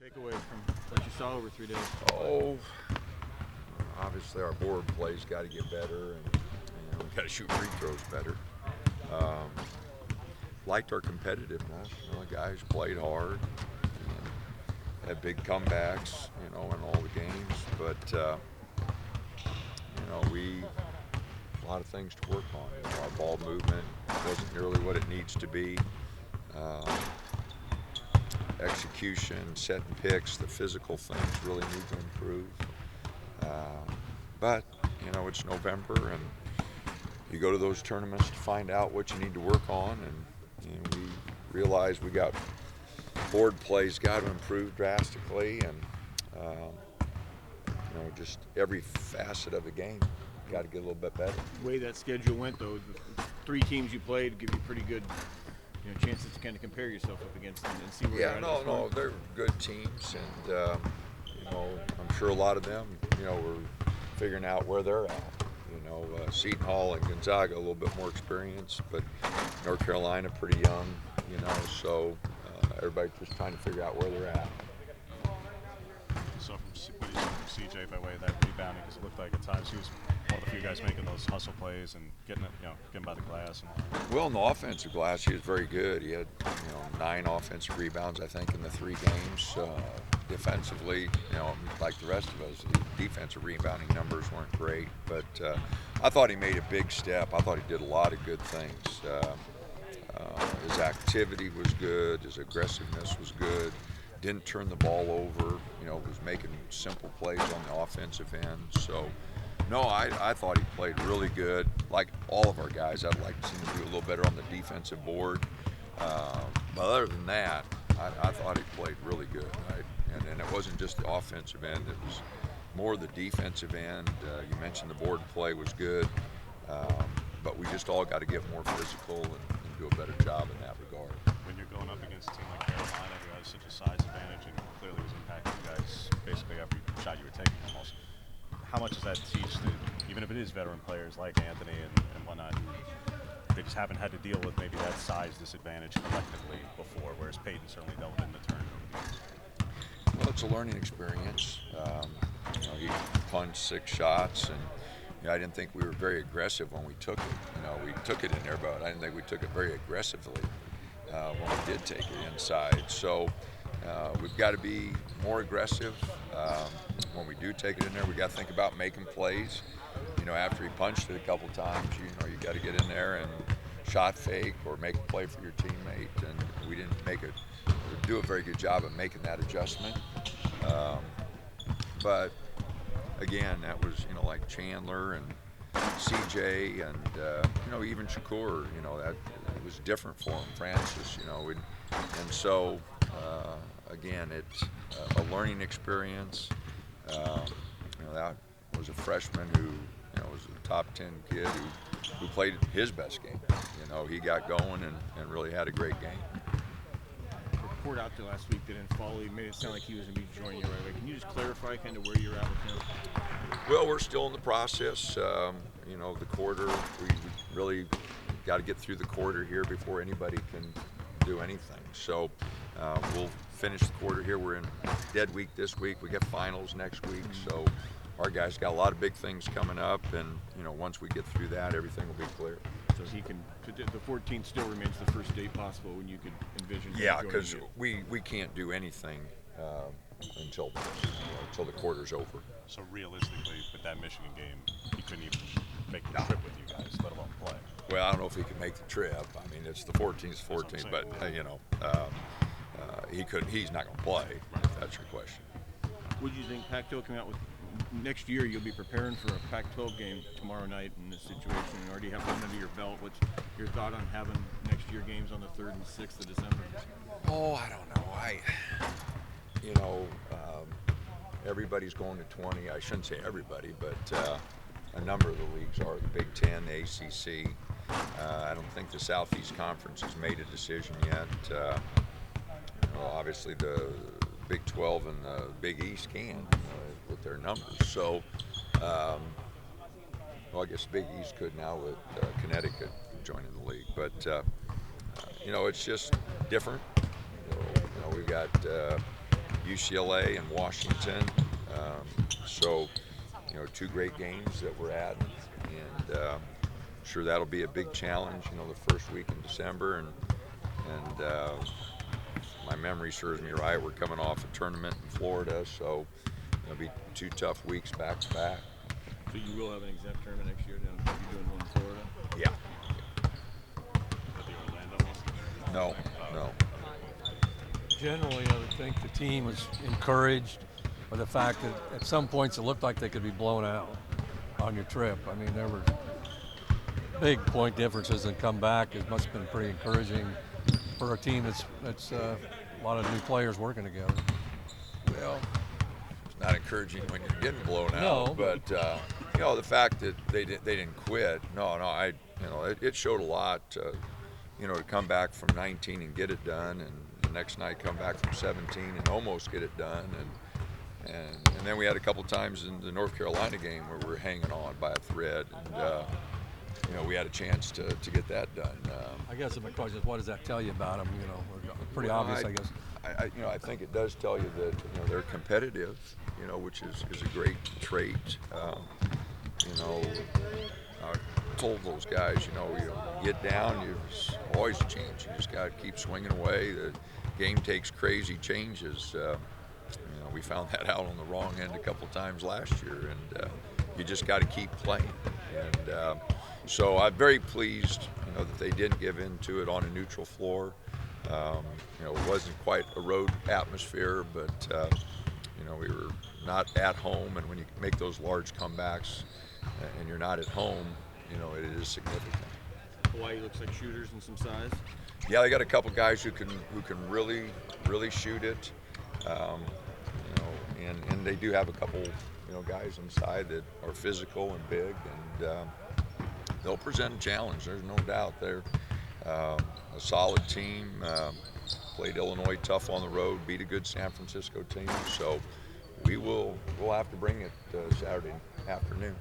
Takeaway from what you saw over 3 days? Oh, obviously our board play's got to get better, and we got to shoot free throws better. Um, Liked our competitiveness. The guys played hard, had big comebacks, in all the games. But we a lot of things to work on. Our ball movement wasn't nearly what it needs to be. Um, Execution, setting picks, the physical things really need to improve. But it's November, and you go to those tournaments to find out what you need to work on, and we realize we got board play's got to improve drastically, and just every facet of the game got to get a little bit better. The way that schedule went, though, the 3 teams you played give you pretty good chances to kind of compare yourself up against them and see where you're at. No, they're good teams, and I'm sure a lot of them, were figuring out where they're at. Seton Hall and Gonzaga a little bit more experienced, but North Carolina pretty young. So everybody's just trying to figure out where they're at. So what do you think from CJ by way of that rebounding? Because it looked like at times he was one of the few guys making those hustle plays and getting by the glass. Well, in the offensive glass, he was very good. He had 9 offensive rebounds, I think, in the 3 games. Defensively, like the rest of us, the defensive rebounding numbers weren't great. But I thought he made a big step. I thought he did a lot of good things. His activity was good. His aggressiveness was good. Didn't turn the ball over. Was making simple plays on the offensive end. So, no, I thought he played really good. Like all of our guys, I'd like to see him do a little better on the defensive board. But other than that, I thought he played really good. And it wasn't just the offensive end. It was more the defensive end. You mentioned the board play was good. But we just all got to get more physical and do a better job in that regard. When you're going up against a team like Carolina, who has such a size advantage and clearly was impacting you guys basically every shot you were taking almost, how much does that teach that even if it is veteran players like Anthony and whatnot, they just haven't had to deal with maybe that size disadvantage collectively before, whereas Peyton certainly dealt with it in the tournament? Well, it's a learning experience. He punched 6 shots, and I didn't think we were very aggressive when we took it. We took it in there, but I didn't think we took it very aggressively when we did take it inside. So we've got to be more aggressive. When we do take it in there, we got to think about making plays. After he punched it a couple times, you got to get in there and shot fake or make a play for your teammate. And we didn't do a very good job of making that adjustment. But again, that was like Chandler and CJ and even Shakur. That it was different for him. Francis, and so again, it's a learning experience. That was a freshman who was a top 10 kid who played his best game. He got going and really had a great game. Report out there last week that didn't follow. He made it sound like he was going to be joining you right away. Can you just clarify kind of where you're at with him? Well, we're still in the process. The quarter, we really got to get through the quarter here before anybody can do anything. So we'll finish the quarter here. We're in dead week this week. We get finals next week. So our guys got a lot of big things coming up, and once we get through that, everything will be clear. So the 14th still remains the first date possible when you could envision. Yeah, because we can't do anything until the quarter's over. So realistically, with that Michigan game, he couldn't even make the trip with you guys, let alone play. Well, I don't know if he could make the trip. I mean, it's the 14th, but he could. He's not going to play. Right. If that's your question. Would you think Pac-12 coming out with next year? You'll be preparing for a Pac-12 game tomorrow night in this situation, and already have one under your belt. What's your thought on having next year games on the 3rd and 6th of December? Oh, I don't know. Everybody's going to 20. I shouldn't say everybody, but a number of the leagues are. The Big Ten, the ACC. I don't think the Southeast Conference has made a decision yet. Obviously, the Big 12 and the Big East can with their numbers. So, I guess the Big East could now with Connecticut joining the league. But, it's just different. We've got UCLA and Washington. So, you know, 2 great games that we're adding, and sure that'll be a big challenge. You know, the first week in December, and my memory serves me right, we're coming off a tournament in Florida, so it'll be 2 tough weeks back to back. So you will have an exempt tournament next year down. You're doing one in Florida. Yeah. At the Orlando one? No. Generally, I would think the team was encouraged by the fact that at some points it looked like they could be blown out on your trip. I mean, there were big point differences and come back. It must have been pretty encouraging for a team that's a lot of new players working together. Well, it's not encouraging when you're getting blown out, No. but you know, the fact that they didn't quit. It showed a lot. You know, to come back from 19 and get it done, and the next night come back from 17 and almost get it done, and then we had a couple times in the North Carolina game where we're hanging on by a thread, and you know, we had a chance to get that done. I guess my question is, what does that tell you about them? You know, pretty Well, obvious, I guess. I think it does tell you that, you know, they're competitive, you know, which is a great trait. You know, I told those guys, you know, you get down, there's always a chance. You just got to keep swinging away. The game takes crazy changes. You know, we found that out on the wrong end a couple times last year, and you just got to keep playing. And so I'm very pleased, you know, that they didn't give in to it on a neutral floor. You know, it wasn't quite a road atmosphere, but you know, we were not at home, and when you make those large comebacks and you're not at home, you know, it is significant. Hawaii looks like shooters and some size. Yeah, they got a couple guys who can really shoot it. You know, and they do have a couple, you know, guys inside that are physical and big, and they'll present a challenge. There's no doubt. They're a solid team. Played Illinois tough on the road, beat a good San Francisco team. So we'll have to bring it Saturday afternoon.